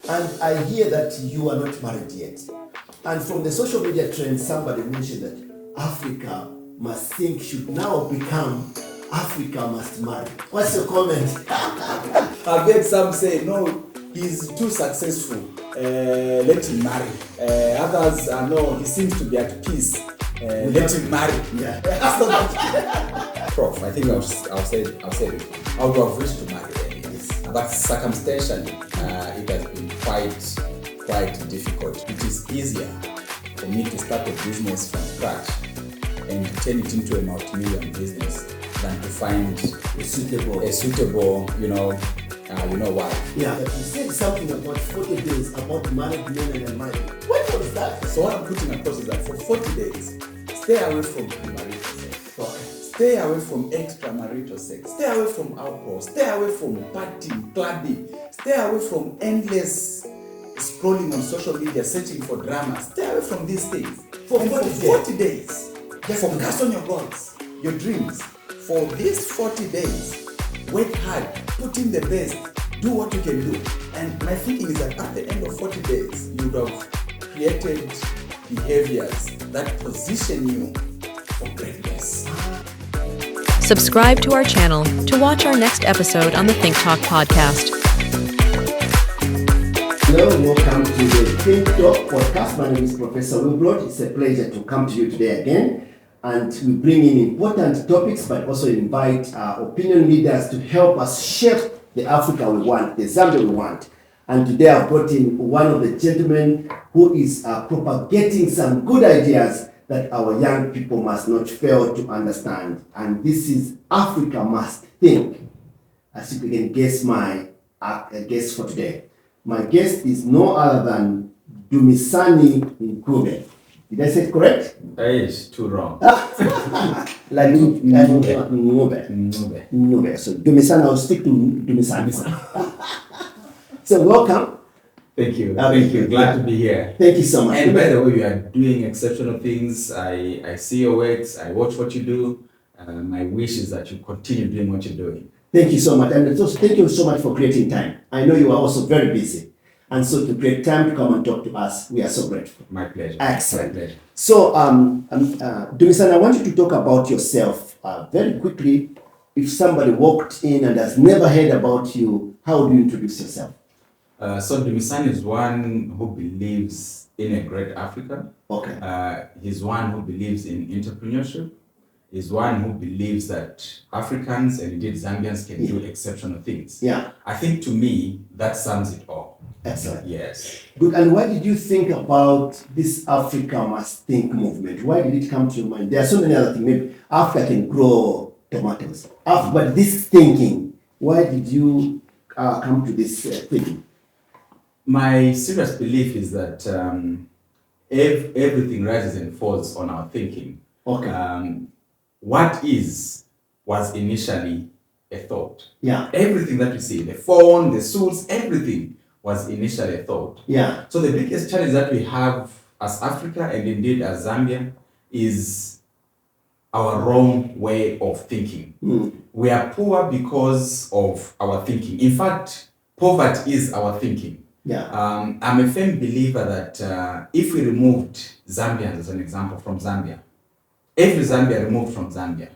And I hear that you are not married yet. And from the social media trend, somebody mentioned that Africa must think should now become Africa must marry. What's your comment? I've heard some say, no, he's too successful. Let him marry. Others, no, he seems to be at peace. Let him marry. Yeah. Prof, I think I'll say it. I would have wished to marry anyways. But circumstantially, it has been quite difficult. It is easier for me to start a business from scratch and turn it into a multi-million business than to find a suitable, wife. Yeah, but you said something about 40 days about married men and unmarried. What was that? So what I'm putting across is that for 40 days, stay away from premarital sex. Okay. Stay away from extramarital sex. Stay away from alcohol. Stay away from partying, clubbing. Stay away from endless scrolling on social media, searching for drama. Stay away from these things. For 40 days. Focus on your goals, your dreams. For these 40 days, work hard, put in the best, do what you can do. And my thinking is that at the end of 40 days, you would have created behaviors that position you for greatness. Subscribe to our channel to watch our next episode on the Think Talk podcast. Hello and welcome to the Think Talk podcast. My name is Professor Wilbroad. It's a pleasure to come to you today again. And we bring in important topics, but also invite opinion leaders to help us shape the Africa we want, the Zambia we want. And today I've brought in one of the gentlemen who is propagating some good ideas that our young people must not fail to understand. And this is Africa Must Think. As you can guess, my guest for today. My guest is no other than Dumisani Ncube. Did I say it correct? It's too wrong. Ncube. So Dumisani, I'll stick to Dumisani. So welcome. Thank you. Thank you. Glad to be here. Thank you so much. And by the way, you are doing exceptional things. I see your works. I watch what you do. My wish is that you continue doing what you're doing. Thank you so much. And also, thank you so much for creating time. I know you are also very busy. And so to create time to come and talk to us, we are so grateful. My pleasure. Excellent. My pleasure. So, Dumisani, I want you to talk about yourself very quickly. If somebody walked in and has never heard about you, how do you introduce yourself? So Dumisani is one who believes in a great Africa. Okay. He's one who believes in entrepreneurship. He's one who believes that Africans and indeed Zambians can do exceptional things. Yeah. I think to me, that sums it all. Excellent. Yes. Good. And why did you think about this Africa Must Think movement? Why did it come to your mind? There are so many other things. Maybe Africa can grow tomatoes. But this thinking, why did you come to this thinking? My serious belief is that everything rises and falls on our thinking. Okay. What was initially a thought. Yeah. Everything that you see, the phone, the suits, everything was initially a thought. Yeah. So the biggest challenge that we have as Africa and indeed as Zambia is our wrong way of thinking. We are poor because of our thinking. In fact, poverty is our thinking. Yeah. I'm a firm believer that if we removed Zambians as an example from Zambia, every Zambia removed from Zambia,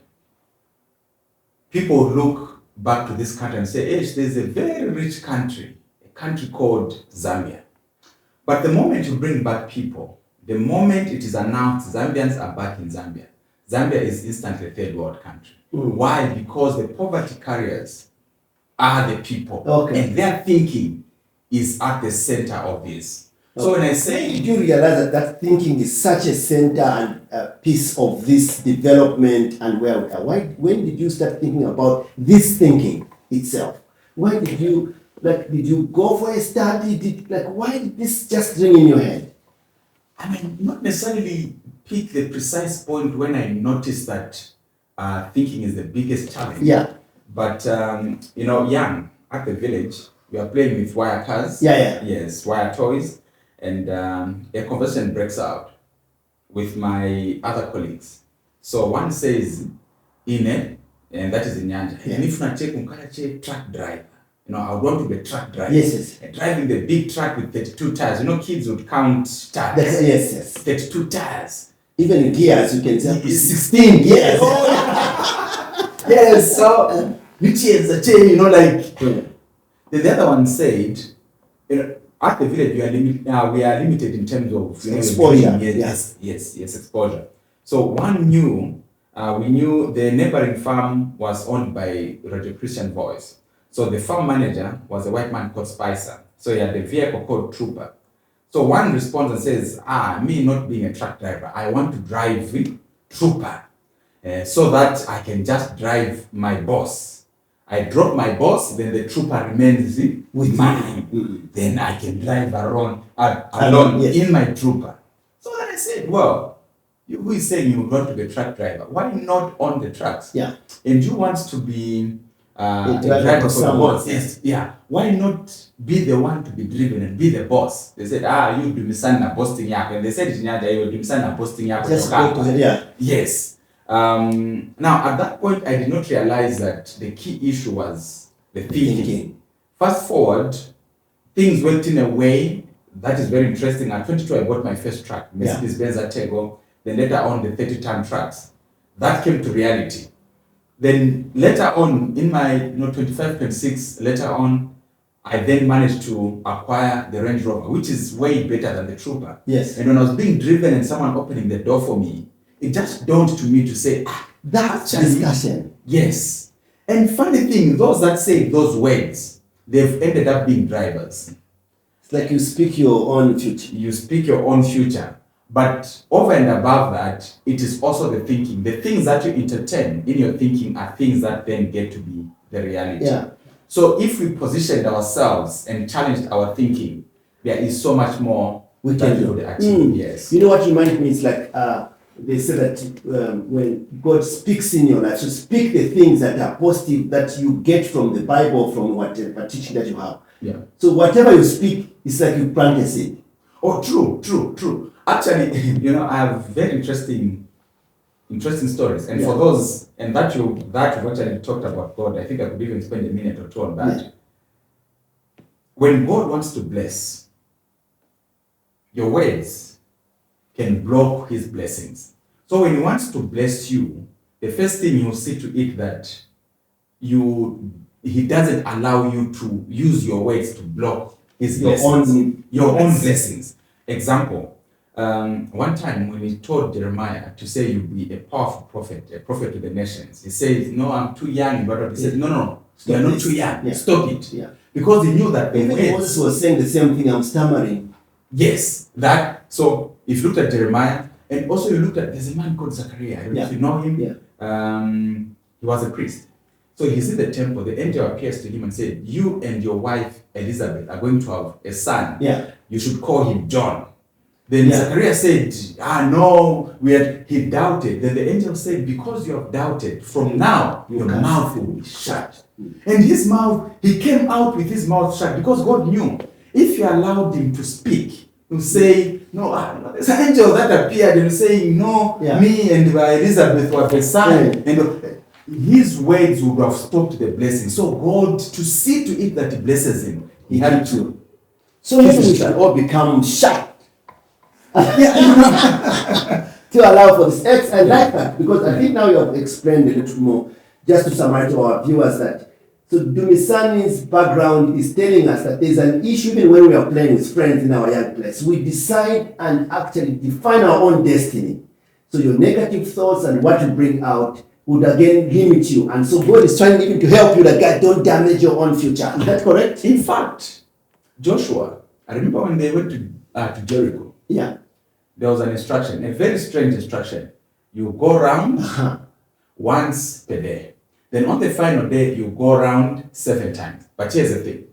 people look back to this country and say, hey, there's a very rich country, a country called Zambia. But the moment you bring back people, the moment it is announced Zambians are back in Zambia, Zambia is instantly a third world country. Why? Because the poverty carriers are the people. Okay. And their thinking is at the center of this. So when I say... Did you realize that thinking is such a center and piece of this development and where we are? When did you start thinking about this thinking itself? Why did you, did you go for a study? Why did this just ring in your head? I mean, not necessarily pick the precise point when I noticed that thinking is the biggest challenge. Yeah. But, young at the village, we are playing with wire cars. Yeah. Yes, wire toys. And a conversation breaks out with my other colleagues. So one says, Ine, and that is in Nyanja, and if not check truck driver. I would want to be a truck driver. Yes. And driving the big truck with 32 tires. Kids would count tires. Yes. 32 tires. Even in gears, you can say 16 gears. Yes, so which is a chain, The other one said, at the village we are limited in terms of exposure. Yes, exposure. So we knew the neighboring farm was owned by Radio Christian Voice. So the farm manager was a white man called Spicer. So he had a vehicle called Trooper. So one responds and says, me not being a truck driver, I want to drive Trooper so that I can just drive my boss. I drop my boss, then the Trooper remains with mine. Then I can drive alone in my Trooper. So then I said, well, who is saying you want to be a truck driver? Why not own the trucks? Yeah. And you want to be a driver for the boss? Yes. Yeah. Why not be the one to be driven and be the boss? They said, you Dumisani posting yako. And they said in Nyanja, you Dumisani posting yako. Just go to the, Yes. Now, at that point, I did not realize that the key issue was the thinking. Fast forward, things went in a way that is very interesting. At 22, I bought my first truck, Mercedes-Benz Atego. Then later on, the 30-ton trucks. That came to reality. Then later on, in my 25, 26, later on, I then managed to acquire the Range Rover, which is way better than the Trooper. Yes. And when I was being driven and someone opening the door for me, it just dawned to me to say, that's discussion. Yes. And funny thing, those that say those words, they've ended up being drivers. It's like you speak your own future. You speak your own future. But over and above that, it is also the thinking. The things that you entertain in your thinking are things that then get to be the reality. Yeah. So if we positioned ourselves and challenged our thinking, there is so much more we that can we do. would achieve. Yes. You know what reminds me? It's like they say that when God speaks in your life, so speak the things that are positive that you get from the Bible, from whatever teaching that you have. Yeah. So whatever you speak, it's like you plant a seed. Oh, true. Actually, I have very interesting stories. And for those, and that you've actually talked about God, I think I could even spend a minute or two on that. Yeah. When God wants to bless, your words can block his blessings. So when he wants to bless you, the first thing you'll see to it that he doesn't allow you to use your words to block his blessings. Your own blessings. Example, one time when he told Jeremiah to say you'll be a powerful prophet, a prophet to the nations, he says, no, I'm too young. But he said, no, you're not too young. Yeah. Stop it. Yeah. Because he knew that even Moses was saying the same thing, I'm stammering. Yes, so if you looked at Jeremiah, and also you looked at, there's a man called Zachariah, I don't know if you know him. Yeah. He was a priest. So he's in the temple, the angel appears to him and said, you and your wife Elizabeth are going to have a son. Yeah. You should call him John. Then Zachariah said, no, he doubted. Then the angel said, because you have doubted, from now your mouth will be shut. And his mouth, he came out with his mouth shut because God knew if you allowed him to speak, to say, no, there's an angel that appeared and saying, no, me and Elizabeth were the son. And his words would have stopped the blessing. So God, to see to it that he blesses him, he had to. So maybe we should all become shy. To allow for this. I like that because I think now you have explained a little more. Just to summarize to our viewers that so Dumisani's background is telling us that there's an issue even when we are playing with friends in our young place. We decide and actually define our own destiny. So your negative thoughts and what you bring out would again limit you. And so God is trying even to help you that God don't damage your own future. Is that correct? In fact, Joshua, I remember when they went to Jericho. Yeah. There was an instruction, a very strange instruction. You go around once per day. Then on the final day, you go around 7 times. But here's the thing.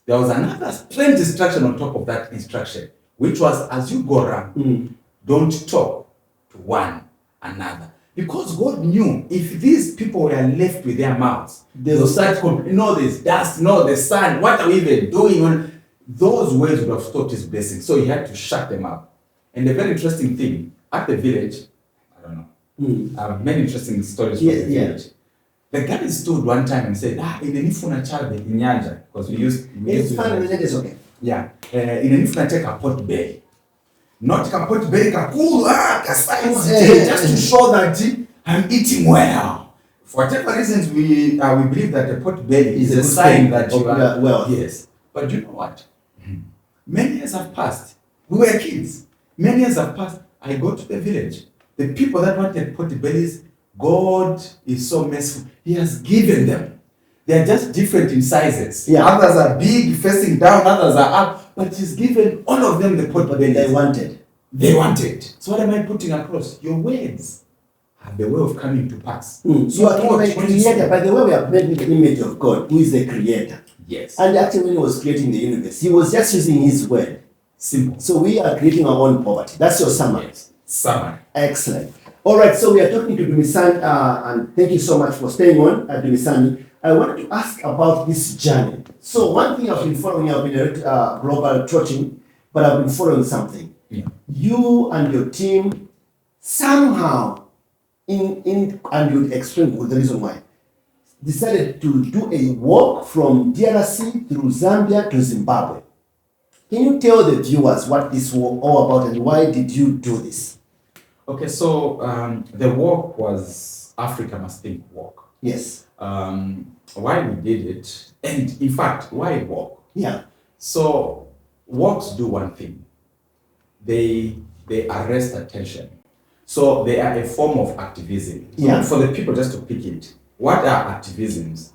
There was another strange instruction on top of that instruction, which was as you go around, don't talk to one another. Because God knew if these people were left with their mouths, they will start complaining, no, there's dust, no, the sun, what are we even doing? Those words would have stopped his blessing. So he had to shut them up. And the very interesting thing, at the village, I don't know, I have many interesting stories from the village. The guy stood one time and said, inenifuna chabe inyanja, because we used It's to fine, it's okay. yeah, inenifuna take a pot belly. Not a pot belly, just to show that I'm eating well. For whatever reasons, we believe that the pot belly is a sign that you are well. Yes. But you know what? Many years have passed. We were kids. Many years have passed. I go to the village. The people that wanted pot bellies, God is so merciful. He has given them. They are just different in sizes. Yeah. Others are big, facing down. Others are up. But He's given all of them the pot bellies They wanted. They wanted. So what am I putting across? Your words have the way of coming to pass. So you are God, a creator. By the way, we are made in the image of God, who is the creator. Yes. And actually, when He was creating the universe, He was just using His word. Simple. So we are creating our own poverty. That's your summary. Yes. Summary. Excellent. All right, so we are talking to Dumisani, and thank you so much for staying on, Dumisani. I wanted to ask about this journey. So one thing I've been following, I've been global trotting, but I've been following something. Yeah. You and your team somehow, and you'll explain the reason why, decided to do a walk from DRC through Zambia to Zimbabwe. Can you tell the viewers what this was all about and why did you do this? Okay, so the walk was Africa Must Think walk. Yes. Why we did it, and in fact, why walk? Yeah. So walks do one thing. They arrest attention. So they are a form of activism. So Yeah. for the people, just to pick it, what are activisms?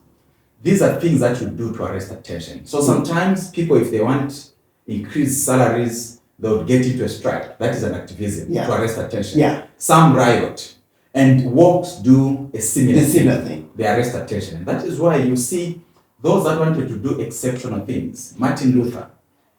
These are things that you do to arrest attention. So sometimes people, if they want increased salaries, they would get into a strike. That is an activism Yeah. to arrest attention. Yeah. Some riot. And walks do a similar thing. They arrest attention. And that is why you see those that wanted to do exceptional things. Martin Luther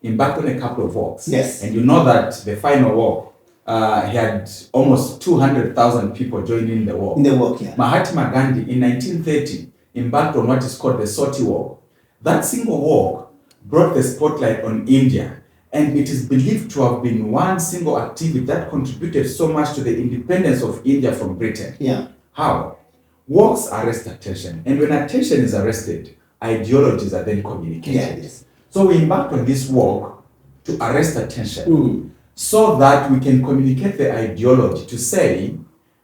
embarked on a couple of walks. Yes. And you know that the final walk, he had almost 200,000 people joining the walk. In the walk, yeah. Mahatma Gandhi in 1930 embarked on what is called the Soti Walk. That single walk brought the spotlight on India, and it is believed to have been one single activity that contributed so much to the independence of India from Britain. Yeah. How? Walks arrest attention, and when attention is arrested, ideologies are then communicated. Yes. So we embarked on this walk to arrest attention so that we can communicate the ideology to say,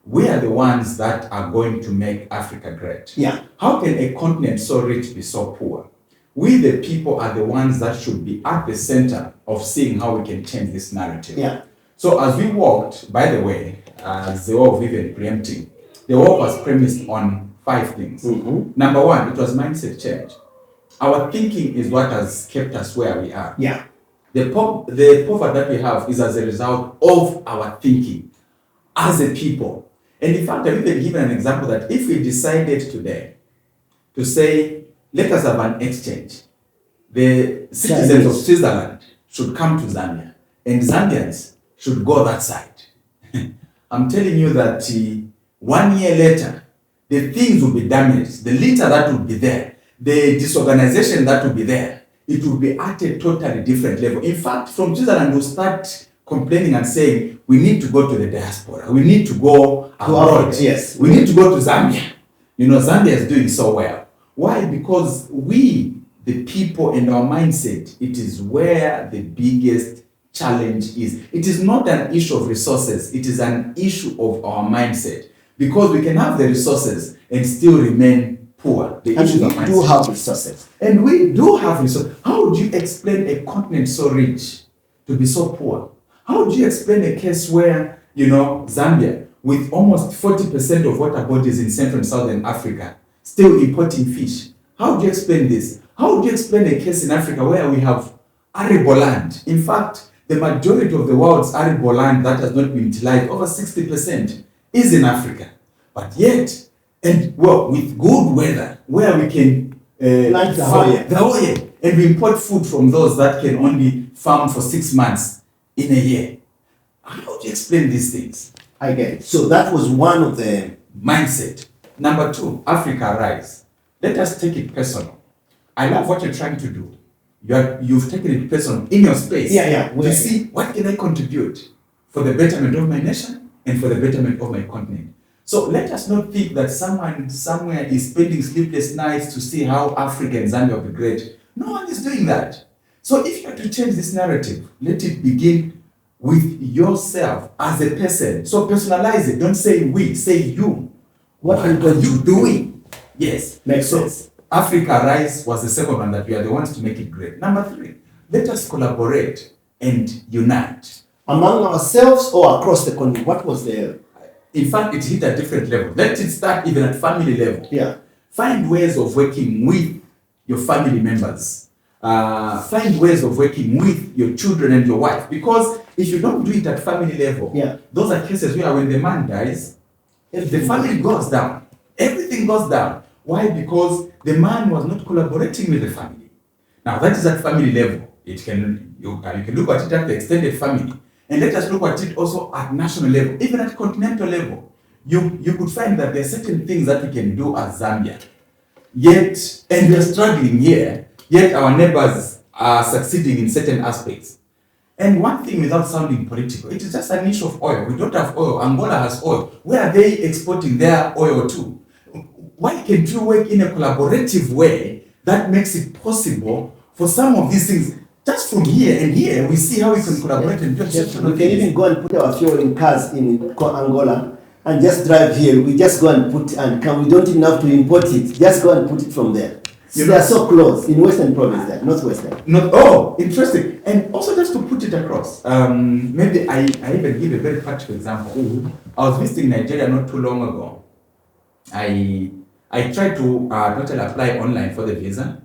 we are the ones that are going to make Africa great. Yeah. How can a continent so rich be so poor? We, the people, are the ones that should be at the center of seeing how we can change this narrative. Yeah. So as we walked, by the way, as the walk of even preempting, the walk was premised on 5 things. Number 1, it was mindset change. Our thinking is what has kept us where we are. Yeah. The poverty that we have is as a result of our thinking as a people. And in fact, I've even given an example that if we decided today to say, let us have an exchange, the citizens of Switzerland should come to Zambia, and Zambians should go that side. I'm telling you that 1 year later, the things will be damaged. The litter that will be there, the disorganization that will be there, it will be at a totally different level. In fact, from Switzerland, we'll start complaining and saying, we need to go to the diaspora. We need to go abroad. Yes. We need to go to Zambia. You know, Zambia is doing so well. Why? Because we, the people, and our mindset, it is where the biggest challenge is. It is not an issue of resources. It is an issue of our mindset. Because we can have the resources and still remain poor. The issue of mindset. And we do have resources. And we do have resources. How would you explain a continent so rich to be so poor? How would you explain a case where, you know, Zambia, with almost 40% of water bodies in Central and Southern Africa, still importing fish? How would you explain this? How would you explain a case in Africa where we have arable land? In fact, the majority of the world's arable land that has not been utilized, over 60%, is in Africa. But yet, and well, with good weather, where we can Like the Hawaii. and we import food from those that can only farm for 6 months in a year. How do you explain these things? I get it. So that was one of the Mindset. Number 2, Africa Rise. Let us take it personal. I love what you're trying to do. You've taken it personal in your space. Yeah. To see what can I contribute for the betterment of my nation and for the betterment of my continent. So let us not think that someone somewhere is spending sleepless nights to see how Africa and Zambia will be great. No one is doing that. So if you have to change this narrative, let it begin with yourself as a person. So personalize it. Don't say we, say you. What are you doing? Yes. Makes sense. Africa Rise was the second one that we are the ones to make it great. Number 3, let us collaborate and unite. Among ourselves or across the country? What was the... In fact, it hit a different level. Let it start even at family level. Yeah. Find ways of working with your family members. Find ways of working with your children and your wife. Because if you don't do it at family level, those are cases where when the man dies, if the family goes down, everything goes down. Why? Because the man was not collaborating with the family. Now that is at family level. You can look at it at the extended family. And let us look at it also at national level, even at continental level. You could find that there are certain things that we can do as Zambia. Yet, and we are struggling here, yet our neighbors are succeeding in certain aspects. And one thing, without sounding political, it is just an issue of oil. We don't have oil. Angola has oil. Where are they exporting their oil to? Why can't you work in a collaborative way that makes it possible for some of these things? Just from here and here, we see how we can collaborate and do it. We can even go and put our fuel in cars in Angola and just drive here. We just go and put and come. We don't even have to import it. Just go and put it from there. So they are so close in Western Province there, not Western. Oh, interesting. And also just to put it across, maybe I even give a very practical example. I was visiting Nigeria not too long ago. I tried to totally apply online for the visa.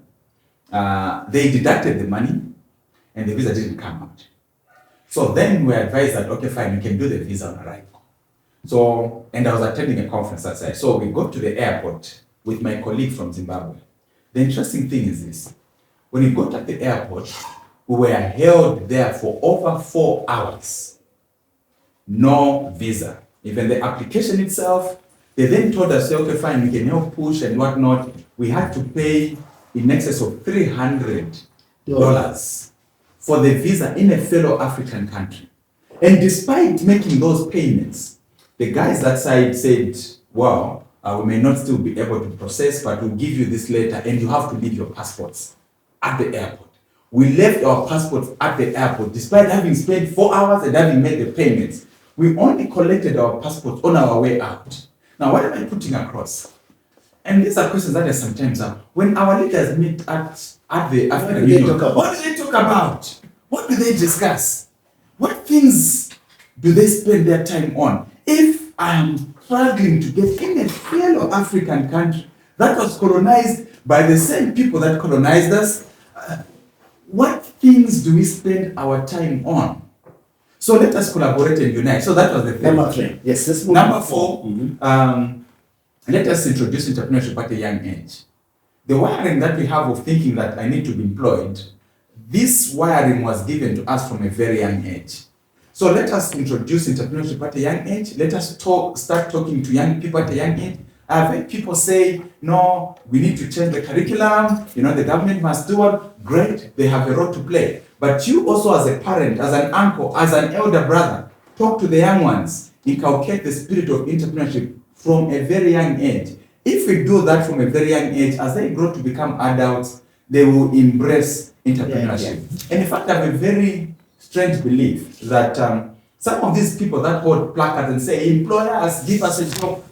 They deducted the money and the visa didn't come out. So then we were advised that, okay, fine, you can do the visa on arrival. So, and I was attending a conference outside. So we got to the airport with my colleague from Zimbabwe. The interesting thing is this. When we got at the airport, we were held there for over 4 hours. No visa. Even the application itself, they then told us, okay, fine, we can help push and whatnot. We had to pay in excess of $300 for the visa in a fellow African country. And despite making those payments, the guys that side said, wow, we may not still be able to process, but we'll give you this later and you have to leave your passports at the airport. We left our passports at the airport despite having spent 4 hours and having made the payments. We only collected our passports on our way out. Now, what am I putting across? And these are questions that I sometimes have. When our leaders meet at the African Union, what do they talk about? What do they discuss? What things do they spend their time on? If I am struggling to get in a fellow African country that was colonized by the same people that colonized us, what things do we spend our time on? So let us collaborate and unite. So that was the thing. Number 3. Yes, let's move Number 4, let us introduce entrepreneurship at a young age. The wiring that we have of thinking that I need to be employed, this wiring was given to us from a very young age. So let us introduce entrepreneurship at a young age. Let us start talking to young people at a young age. I've heard people say, no, we need to change the curriculum. The government must do it. Great, they have a role to play. But you also as a parent, as an uncle, as an elder brother, talk to the young ones. Inculcate the spirit of entrepreneurship from a very young age. If we do that from a very young age, as they grow to become adults, they will embrace entrepreneurship. And in fact, I have a very strange belief that some of these people that hold placards and say, employ us, give us a job,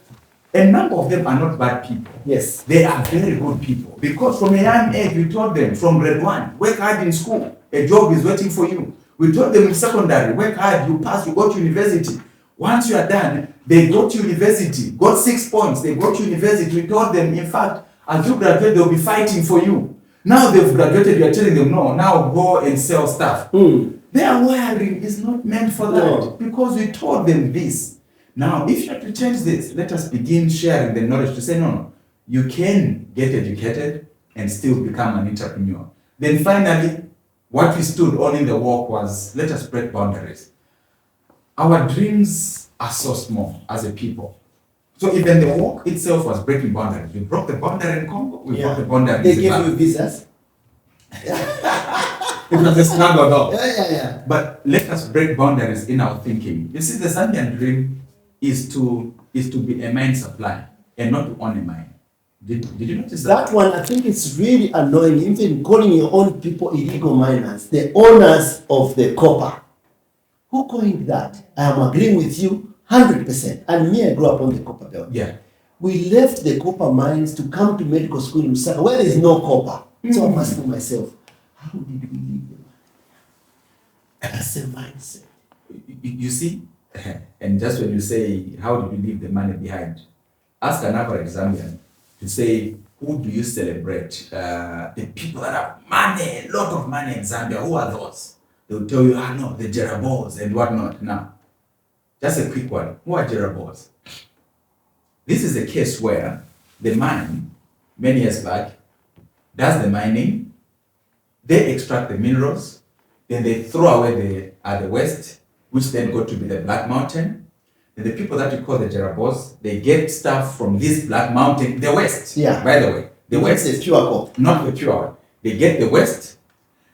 a number of them are not bad people. Yes. They are very good people. Because from a young age, we taught them from grade 1, work hard in school, a job is waiting for you. We taught them in secondary, work hard, you pass, you go to university. Once you are done, they go to university, got 6 points, they go to university. We told them, in fact, as you graduate, they'll be fighting for you. Now they've graduated, you are telling them, no, now go and sell stuff. Their wiring is not meant for that because we told them this. Now, if you have to change this, let us begin sharing the knowledge to say, no, you can get educated and still become an entrepreneur. Then finally, what we stood on in the walk was, let us break boundaries. Our dreams are so small as a people. So even the walk itself was breaking boundaries. We broke the boundary in Congo, we broke the boundary in They Zimbabwe. gave you visas. It was a struggle though. Yeah. But let us break boundaries in our thinking. You see, the Zambian dream is to be a mine supply and not to own a mine. Did you notice that? That one, I think it's really annoying, even calling your own people illegal miners, the owners of the copper. Who coined that? I am agreeing with you 100%. And me, I grew up on the copper belt. Yeah. We left the copper mines to come to medical school in Lusaka, where there is no copper. So I'm asking myself, how did we leave the mine? That's a mindset. You see, and just when you say, how did we leave the money behind? Ask an average Zambian to say, who do you celebrate? The people that have money, a lot of money in Zambia, who are those? They'll tell you, no, the Jerabos and whatnot. Now, just a quick one. Who are Jerabos? This is a case where the mine, many years back, does the mining, they extract the minerals, then they throw away the waste, which then go to be the Black Mountain. And the people that we call the Jerabos, they get stuff from this Black Mountain, the West. Yeah. By the way, the West is pure gold. Not the pure one. They get the West,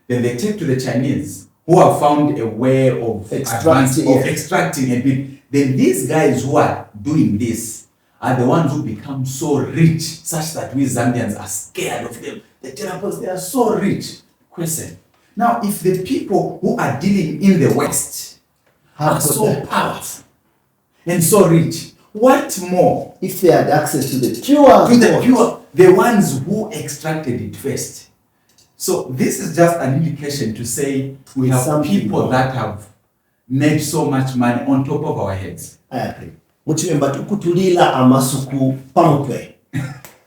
then they take to the Chinese, who have found a way of extracting a bit. Then these guys who are doing this are the ones who become so rich, such that we Zambians are scared of them. The Jerabos, they are so rich. Question. Now, if the people who are dealing in the West are so powerful and so rich, what more? If they had access to the pure, the ones who extracted it first. So this is just an indication to say we have some people that have made so much money on top of our heads. I agree. Muchimemba tukutulila amasuku pamukwe.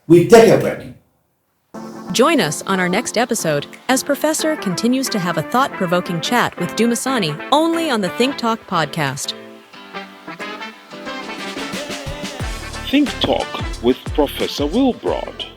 We take a break. Join us on our next episode as Professor continues to have a thought-provoking chat with Dumisani only on the Think Talk podcast. Think Talk with Professor Wilbroad.